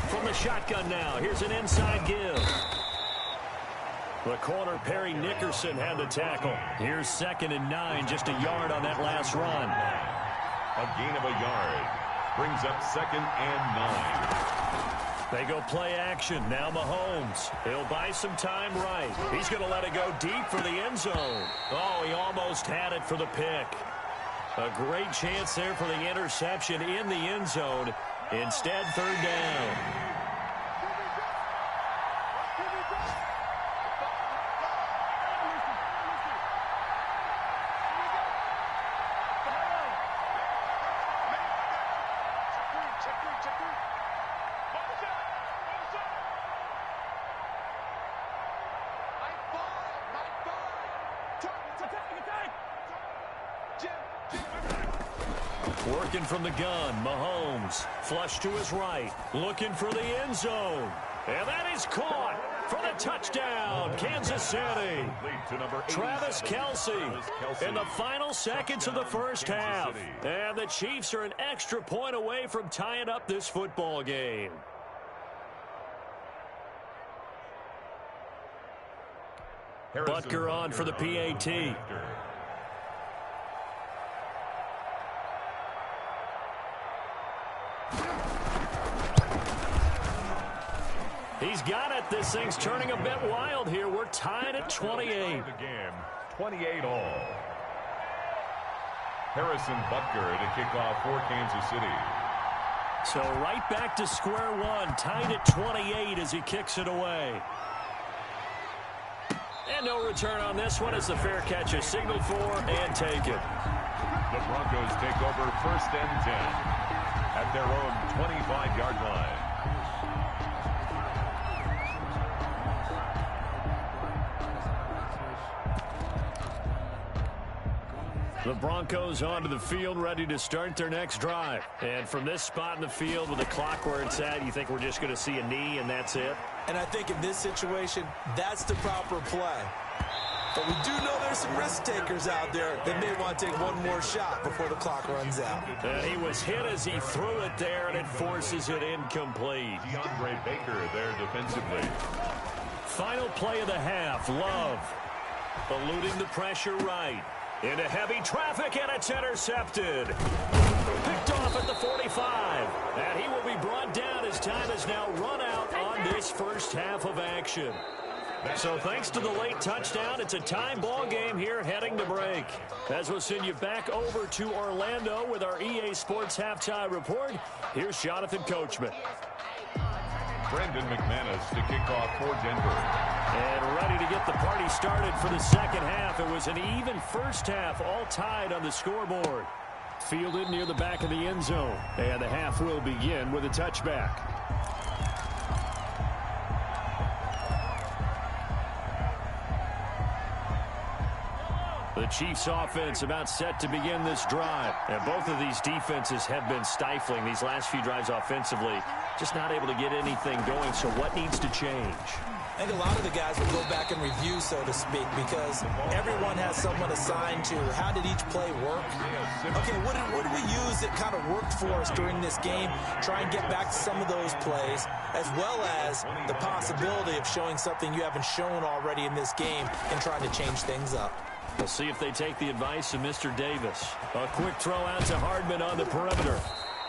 From the shotgun now, here's an inside give. The corner, Perry Nickerson, had the tackle. Here's 2nd and 9, just a yard on that last run. A gain of a yard. Brings up 2nd and 9. They go play action. Now Mahomes. He'll buy some time right. He's going to let it go deep for the end zone. Oh, he almost had it for the pick. A great chance there for the interception in the end zone. Instead, 3rd down. Working from the gun, Mahomes. Flush to his right. Looking for the end zone. And that is caught for the touchdown, Kansas City. Travis Kelce in the final seconds of the first half. And the Chiefs are an extra point away from tying up this football game. Butker on for the PAT. He's got it. This thing's turning a bit wild here. We're tied at 28. 28 all. Harrison Butker to kick off for Kansas City. So right back to square one, tied at 28 as he kicks it away. And no return on this one as the fair catch is signaled for and taken. The Broncos take over 1st and 10 at their own 25-yard line. The Broncos onto the field, ready to start their next drive. And from this spot in the field with the clock where it's at, you think we're just going to see a knee and that's it? And I think in this situation, that's the proper play. But we do know there's some risk takers out there that may want to take one more shot before the clock runs out. And he was hit as he threw it there, and it forces it incomplete. DeAndre Baker there defensively. Final play of the half, Love. Eluding the pressure right. Into heavy traffic, and it's intercepted. Picked off at the 45. And he will be brought down as time has now run out on this first half of action. So thanks to the late touchdown, it's a tie ball game here heading to break. As we'll send you back over to Orlando with our EA Sports Halftime Report, here's Jonathan Coachman. Brandon McManus to kick off for Denver. And ready to get the party started for the second half. It was an even first half, all tied on the scoreboard. Fielded near the back of the end zone. And the half will begin with a touchback. The Chiefs offense about set to begin this drive. And both of these defenses have been stifling these last few drives offensively. Just not able to get anything going. So what needs to change? I think a lot of the guys will go back and review, so to speak, because everyone has someone assigned to how did each play work. Okay, what did we use that kind of worked for us during this game? Try and get back to some of those plays, as well as the possibility of showing something you haven't shown already in this game and trying to change things up. We'll see if they take the advice of Mr. Davis. A quick throw out to Hardman on the perimeter.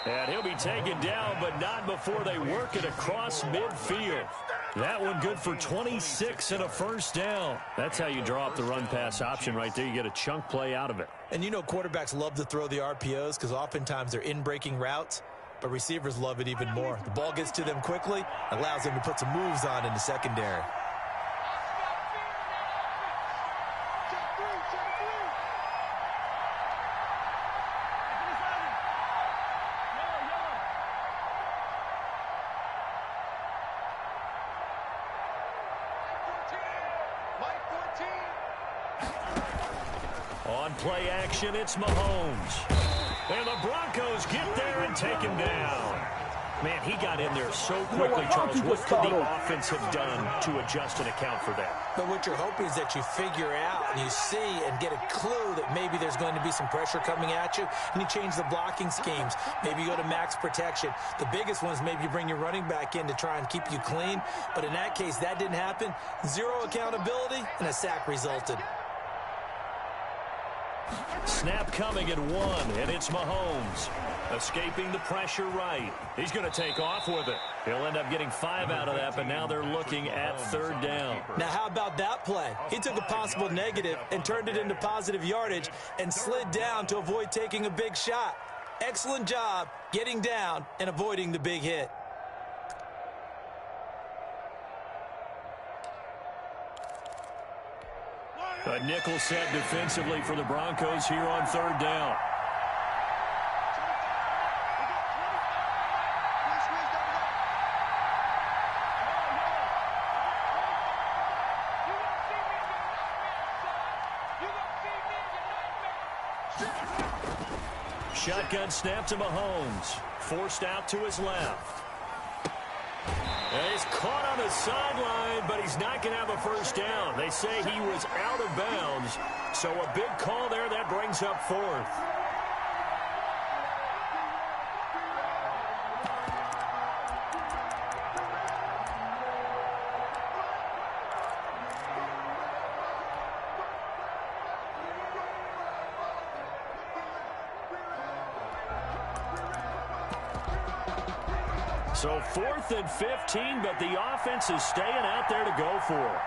And he'll be taken down, but not before they work it across midfield. That one good for 26 and a first down. That's how you draw up the run-pass option right there. You get a chunk play out of it. And you know quarterbacks love to throw the RPOs because oftentimes they're in-breaking routes, but receivers love it even more. The ball gets to them quickly, allows them to put some moves on in the secondary. On play action, it's Mahomes. And the Broncos get there and take him down. Man, he got in there so quickly, Charles. What could the offense have done to adjust and account for that? But what you're hoping is that you figure out and you see and get a clue that maybe there's going to be some pressure coming at you, and you change the blocking schemes. Maybe you go to max protection. The biggest one is maybe you bring your running back in to try and keep you clean. But in that case, that didn't happen. Zero accountability, and a sack resulted. Snap coming at 1, and it's Mahomes. Escaping the pressure right. He's going to take off with it. He'll end up getting 5 out of that, but now they're looking at 3rd down. Now, how about that play? He took a possible negative and turned it into positive yardage and slid down to avoid taking a big shot. Excellent job getting down and avoiding the big hit. A nickel set defensively for the Broncos here on 3rd down. Shotgun snap to Mahomes. Forced out to his left. And he's caught on the sideline, but he's not going to have a first down. They say he was out of bounds, so a big call there that brings up 4th. So 4th and 15, but the offense is staying out there to go for it.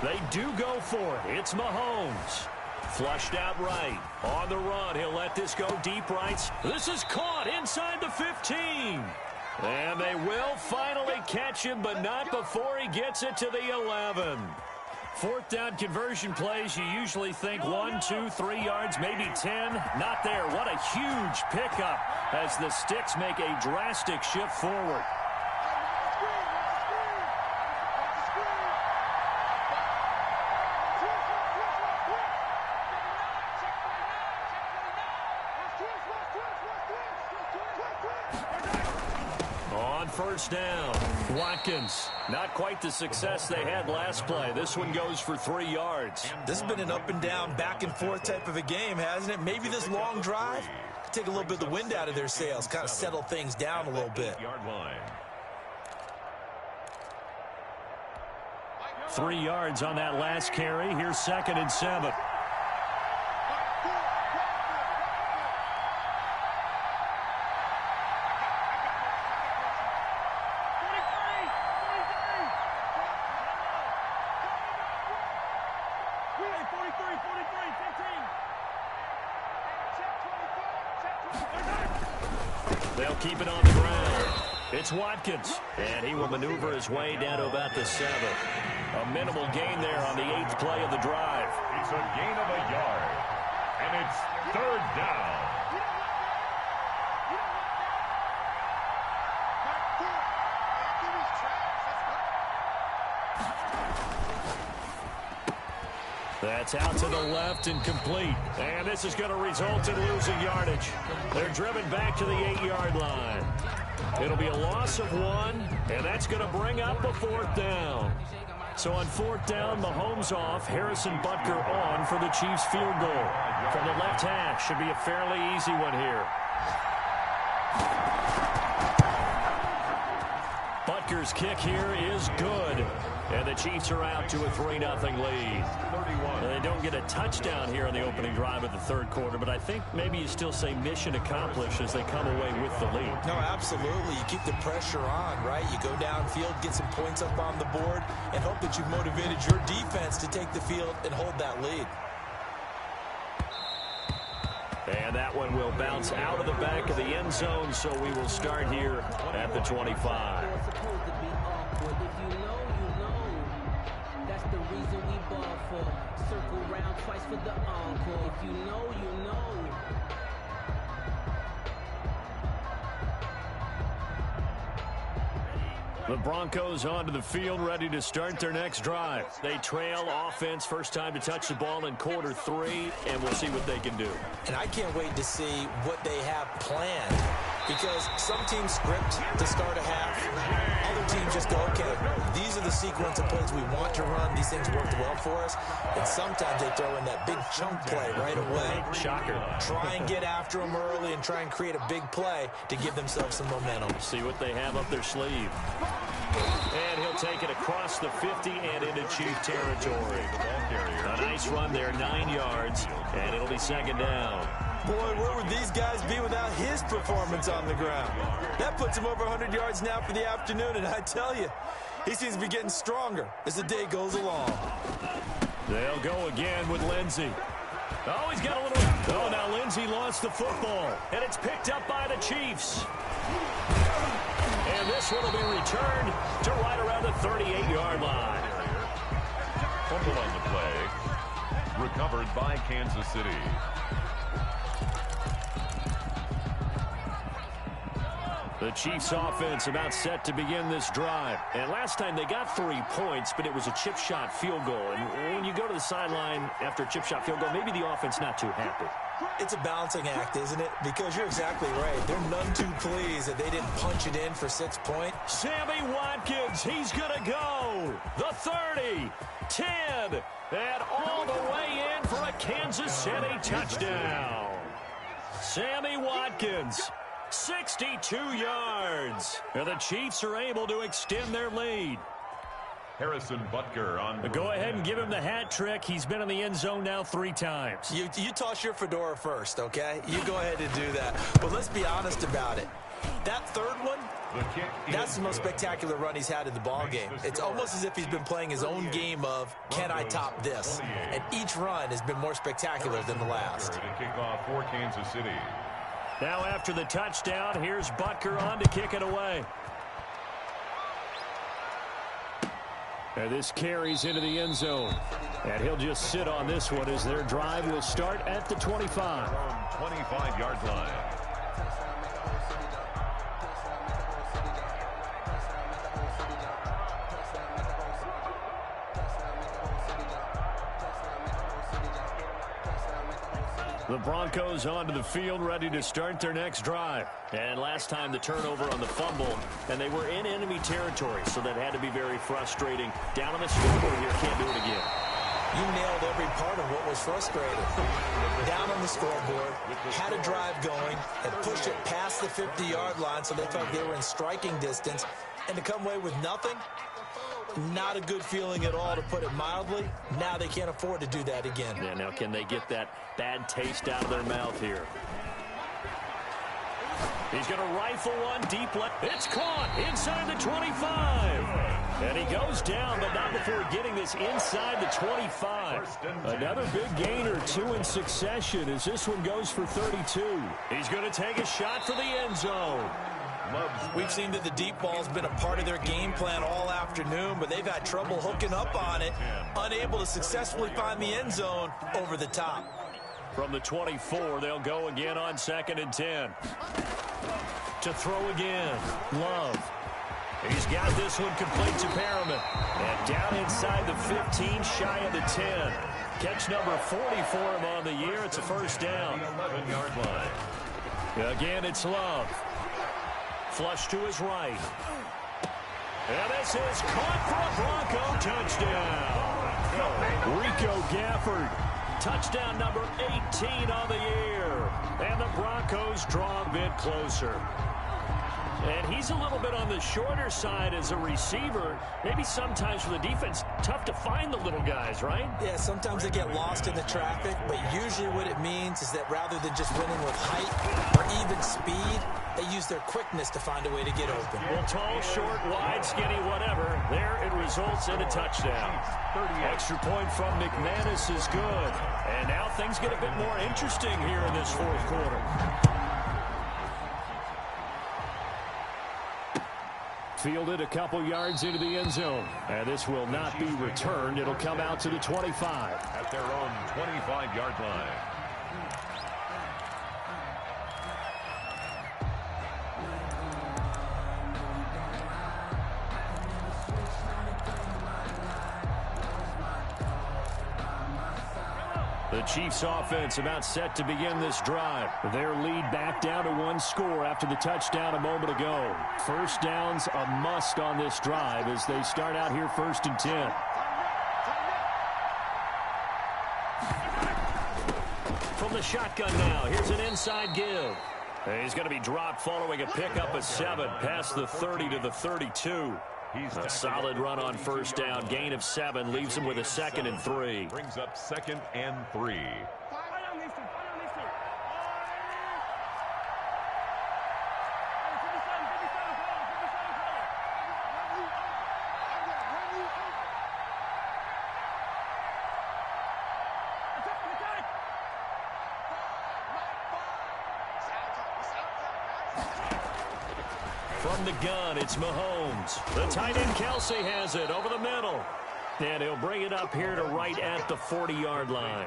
They do go for it. It's Mahomes. Flushed out right. On the run. He'll let this go deep right. This is caught inside the 15. And they will finally catch him, but not before he gets it to the 11. 4th down conversion plays, you usually think 1, 2, 3 yards, maybe 10. Not there. What a huge pickup as the Sticks make a drastic shift forward. On 1st down, Watkins. Not quite the success they had last play. This one goes for 3 yards. This has been an up and down, back and forth type of a game, hasn't it? Maybe this long drive could take a little bit of the wind out of their sails, kind of settle things down a little bit. 3 yards on that last carry. Here's 2nd and 7. They'll keep it on the ground. It's Watkins, and he will maneuver his way down to about the 7. A minimal gain there on the 8th play of the drive. It's a gain of a yard, and it's 3rd down. That's out to the left and complete. And this is going to result in losing yardage. They're driven back to the 8-yard line. It'll be a loss of 1, and that's going to bring up a 4th down. So on 4th down, Mahomes off, Harrison Butker on for the Chiefs field goal. From the left hash, should be a fairly easy one here. Butker's kick here is good. And the Chiefs are out to a 3-0 lead. They don't get a touchdown here in the opening drive of the 3rd quarter, but I think maybe you still say mission accomplished as they come away with the lead. No, absolutely. You keep the pressure on, right? You go downfield, get some points up on the board, and hope that you've motivated your defense to take the field and hold that lead. And that one will bounce out of the back of the end zone, so we will start here at the 25. Circle round twice for the encore. If you know, you know. The Broncos onto the field, ready to start their next drive. They trail offense, first time to touch the ball in quarter 3, and we'll see what they can do. And I can't wait to see what they have planned, because some teams script to start a half. Other teams just go, okay, these are the sequence of plays we want to run. These things worked well for us. And sometimes they throw in that big chunk play right away. Shocker. Try and get after them early and try and create a big play to give themselves some momentum. See what they have up their sleeve. And he'll take it across the 50 and into Chief territory. A nice run there, 9 yards, and it'll be second down. Boy, where would these guys be without his performance on the ground? That puts him over 100 yards now for the afternoon, and I tell you, he seems to be getting stronger as the day goes along. They'll go again with Lindsey. Oh, he's got a little... Oh, now Lindsey lost the football, and it's picked up by the Chiefs. And this one will be returned to right around the 38-yard line. Fumble on the play. Recovered by Kansas City. The Chiefs offense about set to begin this drive. And last time they got 3 points, but it was a chip shot field goal. And when you go to the sideline after a chip shot field goal, maybe the offense not too happy. It's a balancing act, isn't it? Because you're exactly right. They're none too pleased that they didn't punch it in for 6 points. Sammy Watkins, he's going to go. The 30, 10, and all the way in for a Kansas City touchdown. Sammy Watkins, 62 yards. And the Chiefs are able to extend their lead. Harrison Butker on. Go ahead and give him the hat trick. He's been in the end zone now 3 times. You toss your fedora first, okay? You go ahead and do that. But let's be honest about it. That third one, that's the most spectacular run he's had in the ball game. It's almost as if he's been playing his own game of, can I top this? And each run has been more spectacular than the last. To kick off for Kansas City. Now after the touchdown, here's Butker on to kick it away. And this carries into the end zone. And he'll just sit on this one as their drive will start at the 25. 25-yard line. The Broncos onto the field, ready to start their next drive. And last time the turnover on the fumble, and they were in enemy territory, so that had to be very frustrating. Down on the scoreboard here, can't do it again. You nailed every part of what was frustrating. Down on the scoreboard, had a drive going, and pushed it past the 50-yard line so they felt they were in striking distance, and to come away with nothing, not a good feeling at all, to put it mildly. Now they can't afford to do that again. Yeah, now can they get that bad taste out of their mouth here? He's going to rifle one deep left. It's caught inside the 25. And he goes down, but not before getting this inside the 25. Another big gain or 2 in succession as this one goes for 32. He's going to take a shot for the end zone. We've seen that the deep ball's been a part of their game plan all afternoon, but they've had trouble hooking up on it, unable to successfully find the end zone over the top. From the 24, they'll go again on 2nd and 10. To throw again, Love. He's got this one complete to Perriman. And down inside the 15, shy of the 10. Catch number 40 for him on the year. It's a first down. 11-yard line. Again, it's Love. Flush to his right. And this is caught for a Bronco touchdown. Rico Gafford, touchdown number 18 on the year. And the Broncos draw a bit closer. And he's a little bit on the shorter side as a receiver. Maybe sometimes for the defense, tough to find the little guys, right? Yeah, sometimes they get lost in the traffic, but usually what it means is that rather than just winning with height or even speed, they use their quickness to find a way to get open. Well, tall, short, wide, skinny, whatever. There it results in a touchdown. Extra point from McManus is good. And now things get a bit more interesting here in this fourth quarter. Fielded a couple yards into the end zone. And this will not be returned. It'll come out to the 25. At their own 25-yard line. The Chiefs offense about set to begin this drive. Their lead back down to 1 score after the touchdown a moment ago. First down's a must on this drive as they start out here 1st and 10. From the shotgun now, here's an inside give. He's going to be dropped following a pickup of 7 past the 30 to the 32. A solid run on first down. Gain of 7 leaves him with a 2nd and 3. Brings up 2nd and 3. From the gun, it's Mahomes. The tight end Kelsey has it over the middle. And he'll bring it up here to right at the 40-yard line.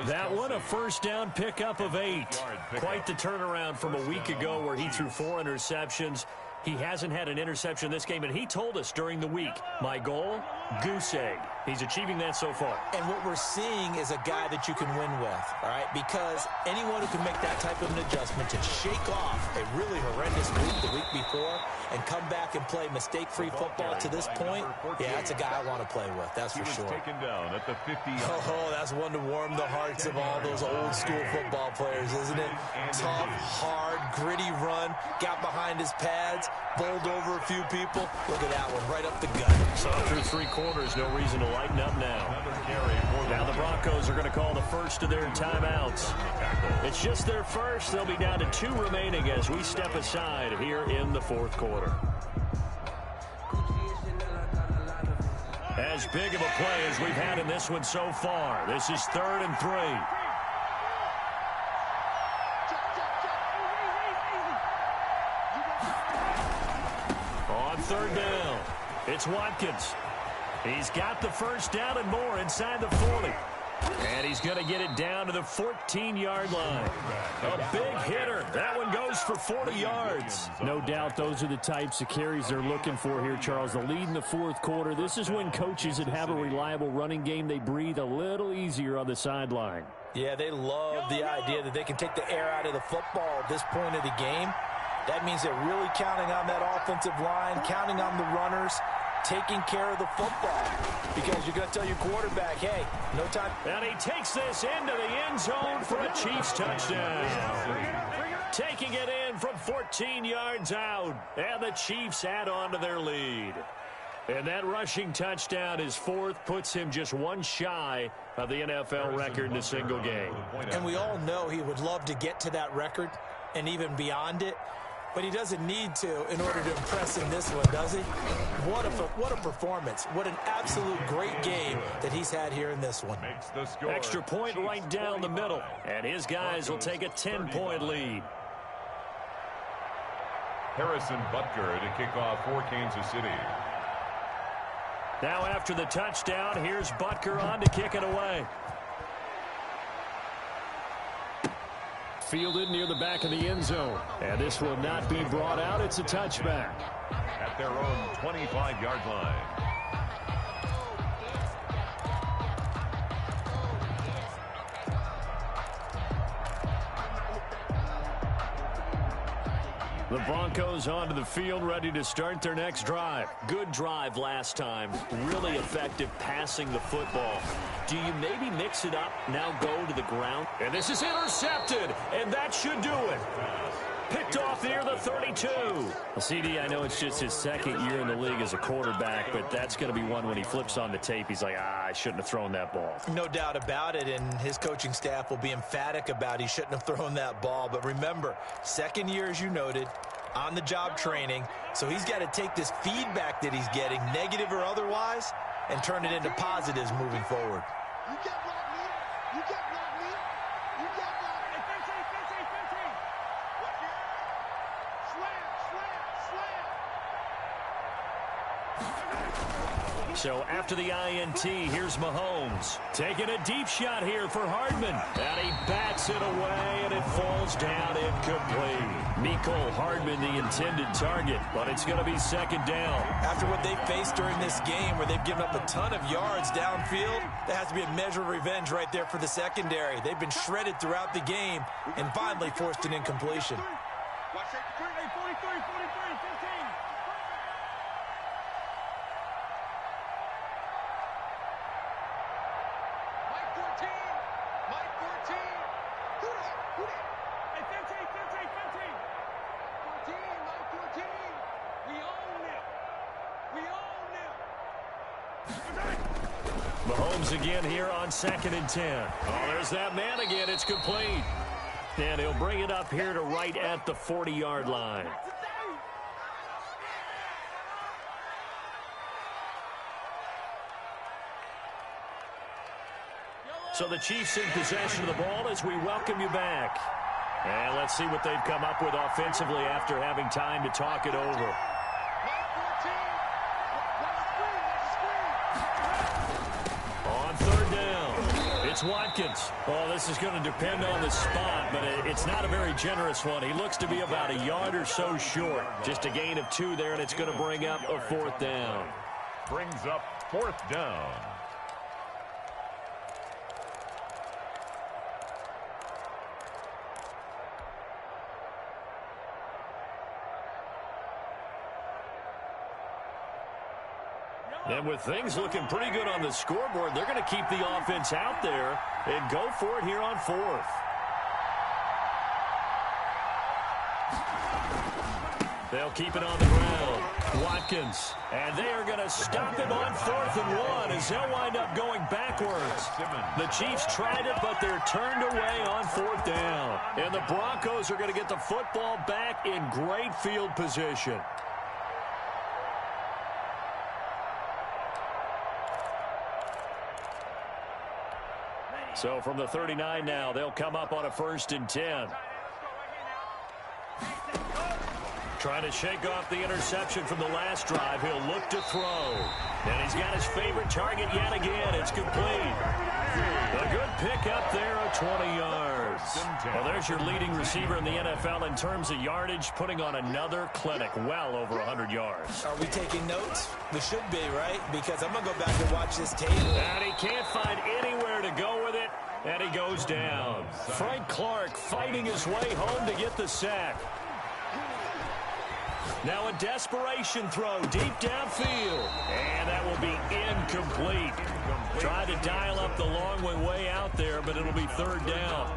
That one, a first down pickup of 8. Quite the turnaround from a week ago where he threw 4 interceptions. He hasn't had an interception this game, and he told us during the week, my goal, goose egg. He's achieving that so far. And what we're seeing is a guy that you can win with, all right? Because anyone who can make that type of an adjustment to shake off a really horrendous week the week before and come back and play mistake-free football to this point, yeah, that's a guy I want to play with, that's for sure. Taken down at the 50. Oh, that's one to warm the hearts of all those old-school football players, isn't it? Tough, hard, gritty run, got behind his pads, bowled over a few people. Look at that one, right up the gut. So through 3 quarters, no reason to lighten up now. Now the Broncos are going to call the first of their timeouts. It's just their first. They'll be down to 2 remaining as we step aside here in the 4th quarter. As big of a play as we've had in this one so far. This is 3rd and 3. On 3rd down, it's Watkins. He's got the first down and more inside the 40. And he's going to get it down to the 14-yard line. A big hitter. That one goes for 40 yards. No doubt those are the types of carries they're looking for here, Charles. The lead in the 4th quarter. This is when coaches that have a reliable running game, they breathe a little easier on the sideline. Yeah, they love the idea that they can take the air out of the football at this point of the game. That means they're really counting on that offensive line, counting on the runners, taking care of the football. Because you're going to tell your quarterback, hey, no time. And he takes this into the end zone for a Chiefs touchdown. Taking it in from 14 yards out. And the Chiefs add on to their lead. And that rushing touchdown, his 4th, puts him just 1 shy of the NFL record in a single game. And we all know he would love to get to that record and even beyond it. But he doesn't need to in order to impress in this one, does he? What a performance. What an absolute great game that he's had here in this one. Extra point right down the middle. And his guys will take a 10-point lead. Harrison Butker to kick off for Kansas City. Now after the touchdown, here's Butker on to kick it away. Fielded near the back of the end zone. And this will not be brought out. It's a touchback. At their own 25-yard line. The Broncos onto the field, ready to start their next drive. Good drive last time. Really effective passing the football. Do you maybe mix it up, now go to the ground? And this is intercepted, and that should do it. Picked off near the 32. Well, CD, I know it's just his 2nd year in the league as a quarterback, but that's going to be one when he flips on the tape, he's like, I shouldn't have thrown that ball. No doubt about it, and his coaching staff will be emphatic about he shouldn't have thrown that ball. But remember, 2nd year, as you noted, on-the-job training, so he's got to take this feedback that he's getting, negative or otherwise, and turn it into positives moving forward. You get block me. You get block me. You get block me. 15. Slam. So after the INT, here's Mahomes. Taking a deep shot here for Hardman. And he bats it away, and it falls down incomplete. Mecole Hardman, the intended target, but it's going to be second down. After what they faced during this game where they've given up a ton of yards downfield, there has to be a measure of revenge right there for the secondary. They've been shredded throughout the game and finally forced an incompletion. Watch it. 43, 15. Mike 14. Who that? Hey, 15. 14, Mike 14. We own them. Mahomes again here on 2nd and 10. Oh, there's that man again. It's complete. And he'll bring it up here to right at the 40-yard line. So the Chiefs in possession of the ball as we welcome you back. And let's see what they've come up with offensively after having time to talk it over. On 3rd down, it's Watkins. Oh, this is going to depend on the spot, but it's not a very generous one. He looks to be about a yard or so short. Just a gain of 2 there, and it's going to bring up a 4th down. Brings up 4th down. And with things looking pretty good on the scoreboard, they're going to keep the offense out there and go for it here on 4th. They'll keep it on the ground. Watkins. And they are going to stop him on 4th and 1 as they'll wind up going backwards. The Chiefs tried it, but they're turned away on 4th down. And the Broncos are going to get the football back in great field position. So from the 39 now, they'll come up on a 1st and 10. Trying to shake off the interception from the last drive. He'll look to throw. And he's got his favorite target yet again. It's complete. A good pick up there of 20 yards. Well, there's your leading receiver in the NFL in terms of yardage, putting on another clinic, well over 100 yards. Are we taking notes? We should be, right? Because I'm going to go back and watch this tape. And he can't find anywhere to go with it, and he goes down. Frank Clark fighting his way home to get the sack. Now a desperation throw deep downfield. And that will be incomplete. Tried to dial up the long one way out there, but it'll be 3rd down.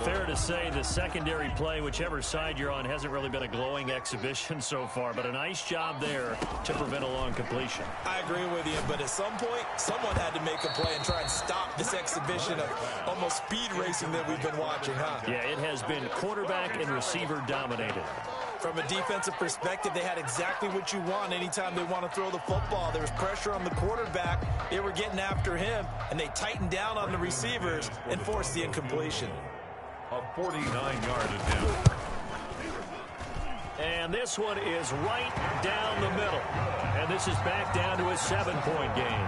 Fair to say the secondary play, whichever side you're on, hasn't really been a glowing exhibition so far, but a nice job there to prevent a long completion. I agree with you, but at some point, someone had to make a play and try and stop this exhibition of almost speed racing that we've been watching, huh? Yeah, it has been quarterback and receiver dominated. From a defensive perspective, they had exactly what you want anytime they want to throw the football. There was pressure on the quarterback. They were getting after him, and they tightened down on the receivers and forced the incompletion. A 49-yard attempt. And this one is right down the middle. And this is back down to a 7-point game.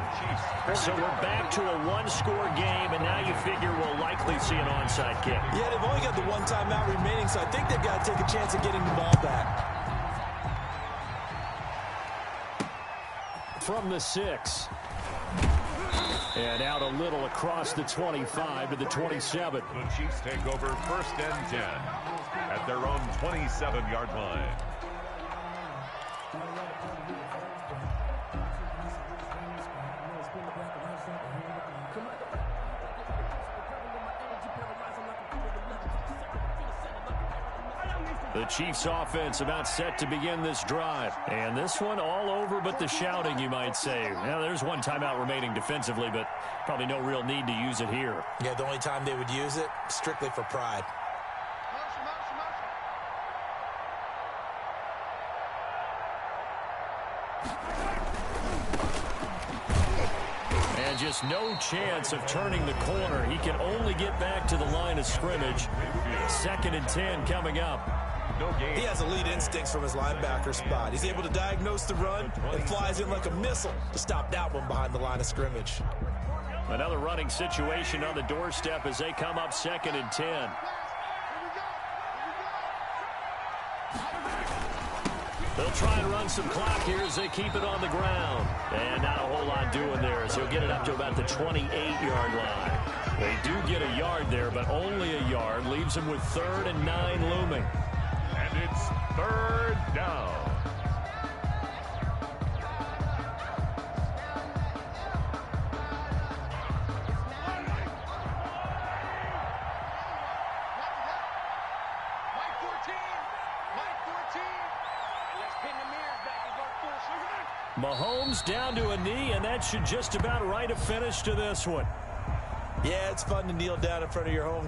So we're back to a 1-score game, and now you figure we'll likely see an onside kick. Yeah, they've only got the 1 timeout remaining, so I think they've got to take a chance at getting the ball back. From the 6. And out a little across the 25 to the 27. The Chiefs take over 1st and 10 at their own 27-yard line. The Chiefs offense about set to begin this drive. And this one all over but the shouting, you might say. Now, there's 1 timeout remaining defensively, but probably no real need to use it here. Yeah, the only time they would use it, strictly for pride. And just no chance of turning the corner. He can only get back to the line of scrimmage. 2nd and 10 coming up. no gain. He has elite instincts from his linebacker spot. He's able to diagnose the run and flies in like a missile to stop that one behind the line of scrimmage. Another running situation on the doorstep as they come up 2nd and 10. They'll try and run some clock here as they keep it on the ground. And not a whole lot doing there as he'll get it up to about the 28-yard line. They do get a yard there, but only a yard. Leaves them with 3rd and 9 looming. And it's 3rd down. Mahomes down to a knee, and that should just about write a finish to this one. Yeah, it's fun to kneel down in front of your home